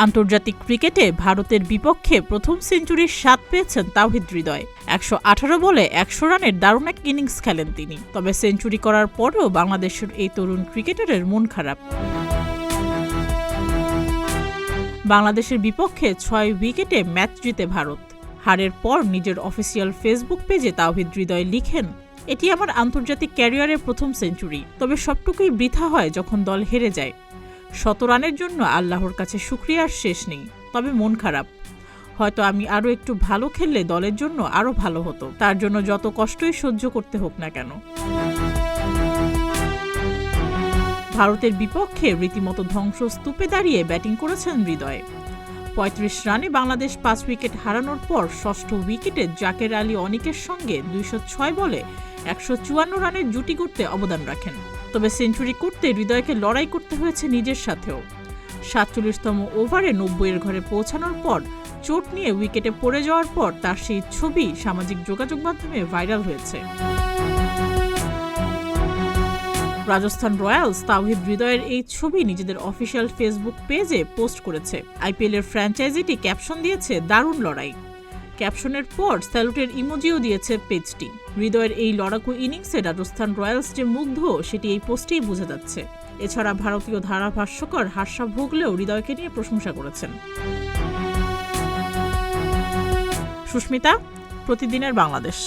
আন্তর্জাতিক ক্রিকেটে ভারতের বিপক্ষে প্রথম সেঞ্চুরির স্বাদ পেয়েছেন তাওহিদ হৃদয়। ১১৮ বলে ১০০ রানের দারুণ এক ইনিংস খেলেন তিনি। তবে সেঞ্চুরি করার পরও বাংলাদেশের এই তরুণ ক্রিকেটারের মন খারাপ। বাংলাদেশের বিপক্ষে ৬ উইকেটে ম্যাচ জিতে ভারত। হারের পর নিজের অফিসিয়াল ফেসবুক পেজে তাওহিদ হৃদয় লিখেন, এটি আমার আন্তর্জাতিক ক্যারিয়ারের প্রথম সেঞ্চুরি। তবে সবটুকুই বৃথা হয় যখন দল হেরে যায়। ১০০ রানের জন্য আল্লাহর কাছে শুকরিয়ার শেষ নেই। তবে মন খারাপ। হয়তো আমি আরও একটু ভালো খেললে দলের জন্য আরও ভালো হতো। তার জন্য যত কষ্টই সহ্য করতে হোক না কেন। ভারতের বিপক্ষে রীতিমতো ধ্বংসস্তূপে দাঁড়িয়ে ব্যাটিং করেছেন হৃদয়। ৩৫ রানে বাংলাদেশ ৫ উইকেট হারানোর পর ষষ্ঠ উইকেটে জাকের আলী অনিকের সঙ্গে ২০৬ বলে ১৫৪ রানের জুটি গড়তে অবদান রাখেন। তবে সেঞ্চুরি করতে হৃদয়কে লড়াই করতে হয়েছে নিজের সাথেও। ৪৭তম ওভারে ৯০-এর ঘরে পৌঁছানোর পর চোট নিয়ে উইকেটে পড়ে যাওয়ার পর তার সেই ছবি সামাজিক যোগাযোগ মাধ্যমে ভাইরাল হয়েছে। রাজস্থান রয়্যালস তাওহিদ হৃদয়ের এই ছবি নিজেদের অফিসিয়াল ফেসবুক পেজে পোস্ট করেছে। আইপিএলের ফ্র্যাঞ্চাইজিটি ক্যাপশন দিয়েছে দারুণ লড়াই। ক্যাপশনের পর স্যালুটের ইমোজিও দিয়েছে পেজটি। হৃদয়ের এই লড়াকু ইনিংসে রাজস্থান রয়্যালস যে মুগ্ধ সেটি এই পোস্টেই বোঝা যাচ্ছে। এছাড়া ভারতীয় ধারাভাষ্যকার হার্ষা ভোগলেও হৃদয়কে নিয়ে প্রশংসা করেছেন। সুস্মিতা, প্রতিদিনের বাংলাদেশ।